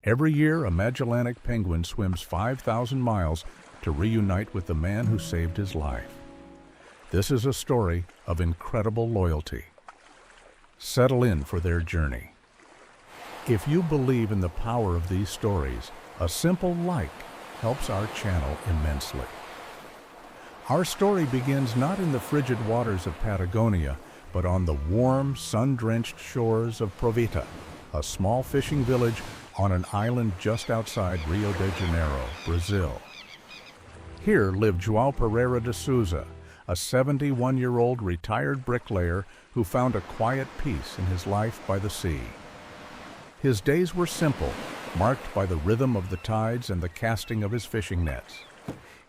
Every year, a Magellanic penguin swims 5,000 miles to reunite with the man who saved his life. This is a story of incredible loyalty. Settle in for their journey. If you believe in the power of these stories, a simple like helps our channel immensely. Our story begins not in the frigid waters of Patagonia, but on the warm, sun-drenched shores of Provita, a small fishing village on an island just outside Rio de Janeiro, Brazil. Here lived João Pereira de Souza, a 71-year-old retired bricklayer who found a quiet peace in his life by the sea. His days were simple, marked by the rhythm of the tides and the casting of his fishing nets.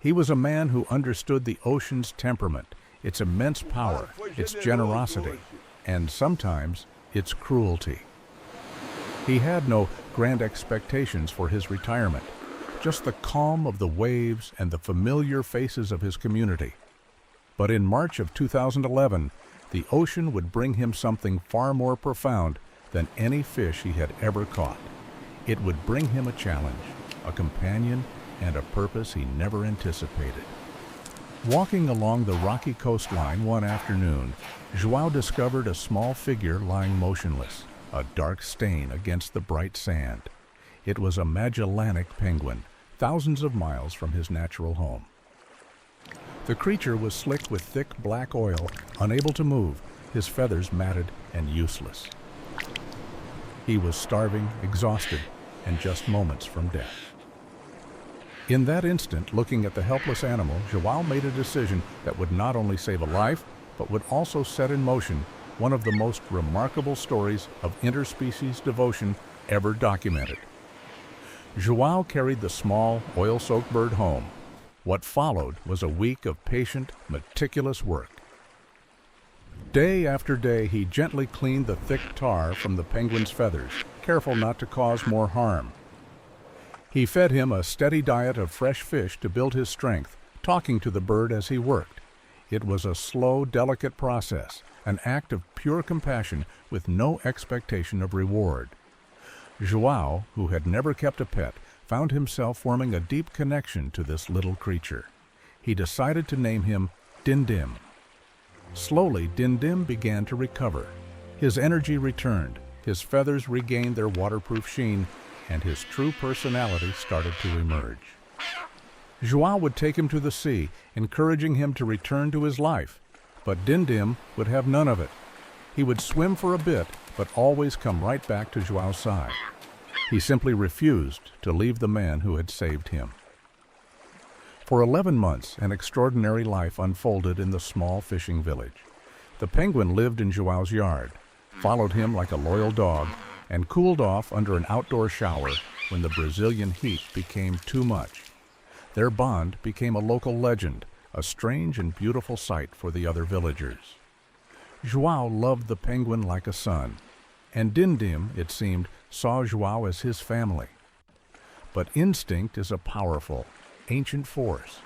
He was a man who understood the ocean's temperament, its immense power, its generosity, and sometimes its cruelty. He had no grand expectations for his retirement, just the calm of the waves and the familiar faces of his community. But in March of 2011, the ocean would bring him something far more profound than any fish he had ever caught. It would bring him a challenge, a companion, and a purpose he never anticipated. Walking along the rocky coastline one afternoon, João discovered a small figure lying motionless, a dark stain against the bright sand. It was a Magellanic penguin, thousands of miles from his natural home. The creature was slick with thick black oil, unable to move, his feathers matted and useless. He was starving, exhausted, and just moments from death. In that instant, looking at the helpless animal, João made a decision that would not only save a life, but would also set in motion one of the most remarkable stories of interspecies devotion ever documented. João carried the small, oil-soaked bird home. What followed was a week of patient, meticulous work. Day after day, he gently cleaned the thick tar from the penguin's feathers, careful not to cause more harm. He fed him a steady diet of fresh fish to build his strength, talking to the bird as he worked. It was a slow, delicate process, an act of pure compassion with no expectation of reward. João, who had never kept a pet, found himself forming a deep connection to this little creature. He decided to name him Dindim. Slowly, Dindim began to recover. His energy returned, his feathers regained their waterproof sheen, and his true personality started to emerge. João would take him to the sea, encouraging him to return to his life. But Dindim would have none of it. He would swim for a bit, but always come right back to João's side. He simply refused to leave the man who had saved him. For 11 months, an extraordinary life unfolded in the small fishing village. The penguin lived in João's yard, followed him like a loyal dog, and cooled off under an outdoor shower when the Brazilian heat became too much. Their bond became a local legend, a strange and beautiful sight for the other villagers. João loved the penguin like a son, and Dindim, it seemed, saw João as his family. But instinct is a powerful, ancient force.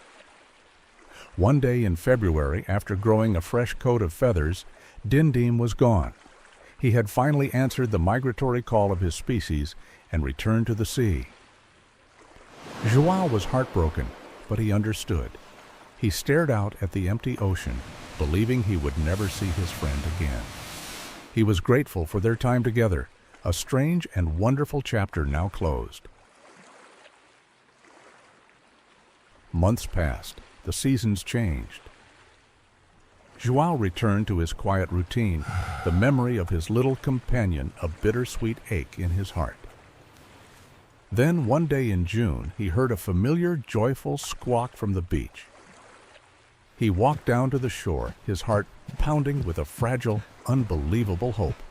One day in February, after growing a fresh coat of feathers, Dindim was gone. He had finally answered the migratory call of his species and returned to the sea. João was heartbroken, but he understood. He stared out at the empty ocean, believing he would never see his friend again. He was grateful for their time together, a strange and wonderful chapter now closed. Months passed. The seasons changed. João returned to his quiet routine, the memory of his little companion a bittersweet ache in his heart. Then one day in June, he heard a familiar, joyful squawk from the beach. He walked down to the shore, his heart pounding with a fragile, unbelievable hope.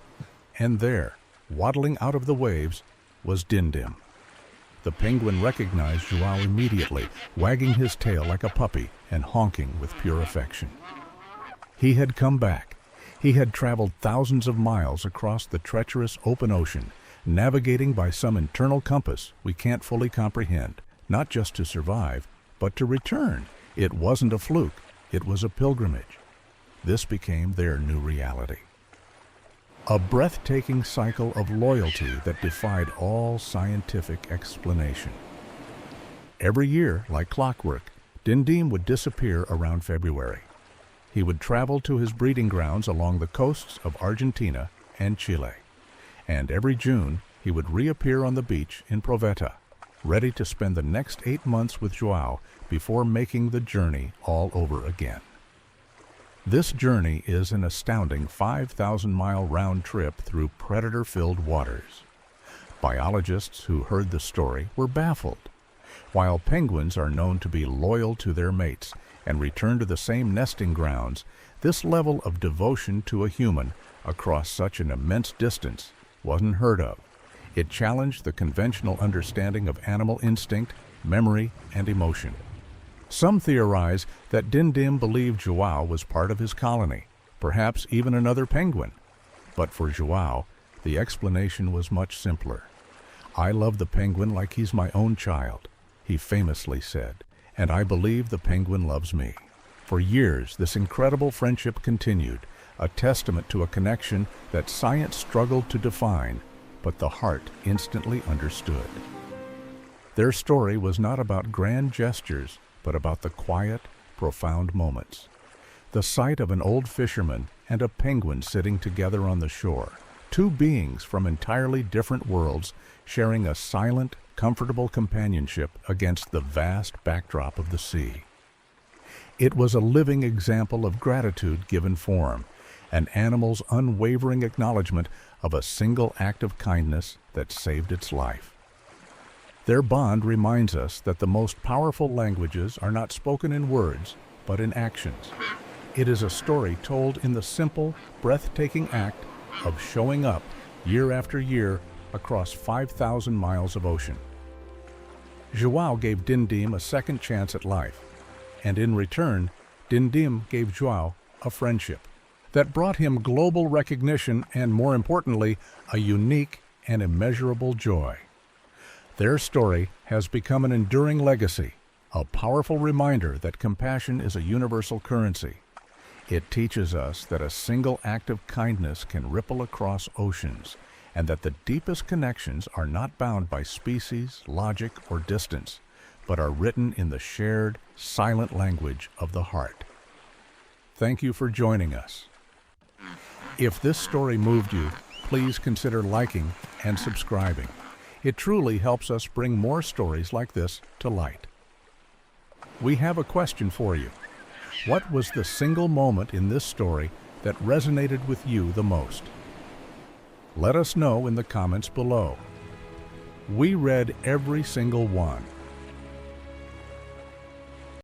And there, waddling out of the waves, was Dindim. The penguin recognized João immediately, wagging his tail like a puppy and honking with pure affection. He had come back. He had traveled thousands of miles across the treacherous open ocean, navigating by some internal compass we can't fully comprehend, not just to survive, but to return. It wasn't a fluke. It was a pilgrimage. This became their new reality. A breathtaking cycle of loyalty that defied all scientific explanation. Every year, like clockwork, Dindim would disappear around February. He would travel to his breeding grounds along the coasts of Argentina and Chile. And every June, he would reappear on the beach in Proveta, ready to spend the next 8 months with João before making the journey all over again. This journey is an astounding 5,000-mile round trip through predator-filled waters. Biologists who heard the story were baffled. While penguins are known to be loyal to their mates and return to the same nesting grounds, this level of devotion to a human across such an immense distance wasn't heard of. It challenged the conventional understanding of animal instinct, memory, and emotion. Some theorize that Dindim believed João was part of his colony, perhaps even another penguin. But for João, the explanation was much simpler. "I love the penguin like he's my own child," he famously said, "and I believe the penguin loves me." For years, this incredible friendship continued, a testament to a connection that science struggled to define, but the heart instantly understood. Their story was not about grand gestures, but about the quiet, profound moments. The sight of an old fisherman and a penguin sitting together on the shore, two beings from entirely different worlds sharing a silent, comfortable companionship against the vast backdrop of the sea. It was a living example of gratitude given form, an animal's unwavering acknowledgement of a single act of kindness that saved its life. Their bond reminds us that the most powerful languages are not spoken in words, but in actions. It is a story told in the simple, breathtaking act of showing up year after year across 5,000 miles of ocean. João gave Dindim a second chance at life, and in return, Dindim gave João a friendship that brought him global recognition and, more importantly, a unique and immeasurable joy. Their story has become an enduring legacy, a powerful reminder that compassion is a universal currency. It teaches us that a single act of kindness can ripple across oceans, and that the deepest connections are not bound by species, logic, or distance, but are written in the shared, silent language of the heart. Thank you for joining us. If this story moved you, please consider liking and subscribing. It truly helps us bring more stories like this to light. We have a question for you. What was the single moment in this story that resonated with you the most? Let us know in the comments below. We read every single one,